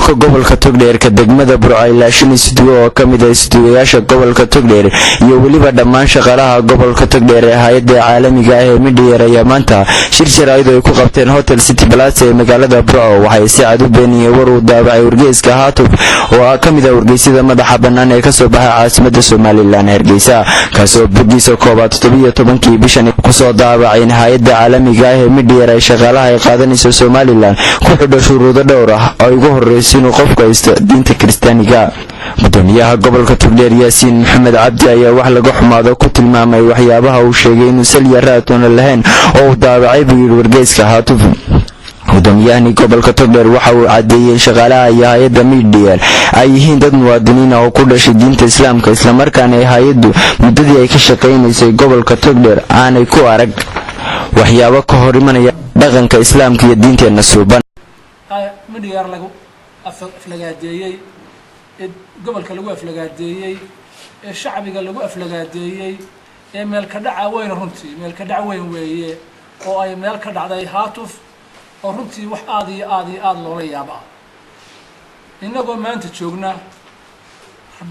gobolka Togdheer ka degmada Burco ilaa 5 sidoo oo kamid ah sidooyaasha gobolka Togdheer iyo waliba dhammaan shaqaalaha gobolka Togdheer ee hay'adda caalamiga ah ee Midyear ayaa maanta shir sharaa'id ay ku qabteen Hotel City Plaza ee magaalada Burco waxay si cad u beeniyeen war uu daabacay wargeyska Haatuf oo kamid ah wargeysyada madaxa bannaan ee ka soo baxay caasimadda Soomaaliland Hargeysa kaasoo bogiisa koobaad 17 bishan ku soo daabacay hay'adda caalamiga ah ee Midyear ay shaqaalaha ay qaadanayso Soomaaliland ku xidho shuruudo dhowr ah oo ugu horeeyay inuu qofka haysto diinta Kiristaaniga gudoomiyaha gobolka Togdheer Yaasiin Maxamed Cabdi ayaa wax laga xumaado ku tilmaamay waxyaabaha uu sheegay inuu saliya raatoon lahayn oo daabacay wargeyska Haatuf gudoomiyaha gobolka Togdheer waxa uu cadeeyay shaqaalaha iyo hay'adda Midyear ay yihiin dad muwaadiniin oo ku dhashay diinta Islaamka isla markaana hay'addu muddadii ay ka shaqeynaysay gobolka Togdheer aanay ku arag waxyaabo ka hor imanaya dhaqanka Islaamka iyo diinteena suuban Midyear lagu aflagaadeeyay gobolka lagu aflagaadeeyay shacbiga lagu aflagaadeeyay meel ka dhaca weyn runtii meel ka dhac weyn weeye oo ay meel ka dhacday Haatuf oo runtii wax aad iyo aad loola yaaba inagoo maanta joogna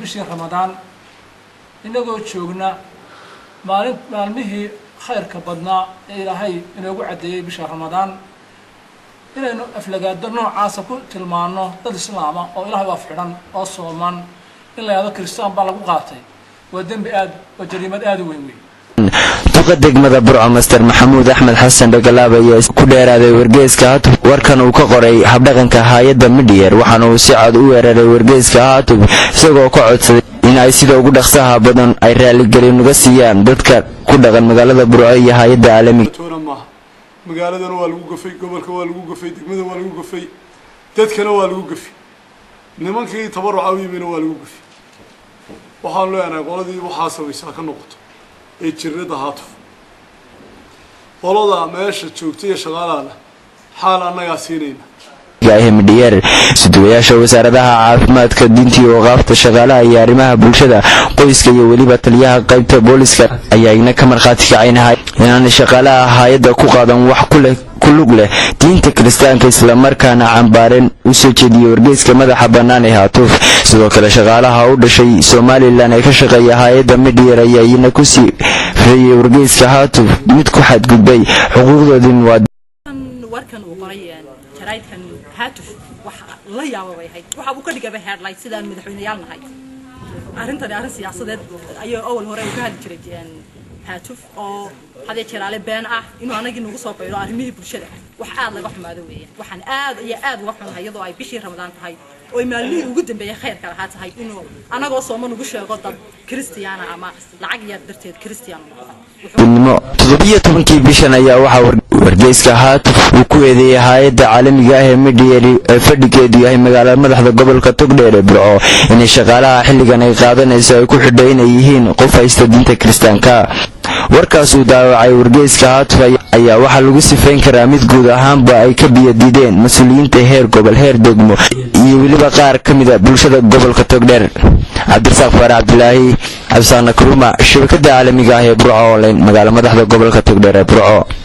bishii Ramadaan inagoo joogna maalmihii khayrka badnaa ee Ilaahay inoogu cadeeyay bisha Ramadaan inaynu aflagaado noocaas ku tilmaano dad islaam ah oo Ilaahay waa fiican oo sooman in la yado Kristaan baa lagu qaatay waa dambi aad oo jariimad aad u weyn duqa degmada Burco Master Maxamuud Axmed Xasan Dhagalaab ayaa ku dheeraaday wargeyska Haatuf warkan uu ka qoray habdhaqanka hay'adda Midyear waxaana uu si cad u weeraray wargeyska Haatuf isagoo ka codsaday in ay sida ugu dhaqsaha badan ay raali gelin uga siiyaan dadka ku dhaqan magaalada Burco iyo hay'adda caalamiga magaaladana waa lagu gafay gobolka waa lagu gafay degmada waa lagu gafay dadkana waa lagu gafay nimankii tabaruca u yimina waa lagu gafay waxaan leenahay qoladii waxa samaysaa ka noqoto ee jirrada Haatuf qolada meesha joogtay shaqaalaha xaal anaga siinayna Midyear sidooyaasha wasaaradaha caafimaadka diinta iyo waqafta shaqaalaha iyo arrimaha bulshada qoyska iyo waliba taliyaha qaybta booliska ayaa ka marxaati kacaynahay inaan shaqaalaha hay'adda ku qaadan wax ku lug leh diinta Kiristaanka isla markaana cambaareen u soo jeediyay wargeyska madaxa bannaan ee Haatuf sidoo kale shaqaalaha u dhashay Soomaaliland ay ka shaqeeyay hay'adda Midyear ayaa ku sii reeyay wargeyska Haatuf mid ku xadgudbay xuquuqdoodii warkan uu qoray jaraa'idkan Haatuf waxa la yaabay waxa uu ka dhigay headline sidaan madaxweynayaal nahay arrin siyaasadeed ayay awal hore ka hadli jiray Haatuf oo hadii jiraale been ah inuu anagii nagu soo qayro arrimihii bulshada wax aad laga xumaado weeyaan waxaan aad uga xunahay iyadoo ay bishii Ramadaan tahay oo maalmihii ugu dambeeyay khayrka lahaa tahay inuu anagoo sooman ugu sheego dad Kiristiyaan ama lacag yar darteed Kiristiyaan noqdo 17 bishan ayaa waxa wargeyska Haatuf uu ku eedeeyay hay'adda caalamiga ah ee Midyear ee fadhigeedu yahay magaalada madaxda gobolka Togdheer ee Burco in shaqaalaha xilligan ay qaadanayso ay ku xidhayn yihiin qof haysta diinta Kiristaanka warkaas uu daawacay wargeyska Haatuf ayaa waxa lagu sifayn karaa mid guud ahaanba ay ka biyadideen mas'uuliyiinta heer gobol heer degmo iyo waliba qaar kamid ah bulshada gobolka Togdheer Cabdirasaaq Farax Abdullaahi Absaana Kuruma shabakada caalamiga ah ee Burco online magaalada madaxda gobolka Togdheer ee Burco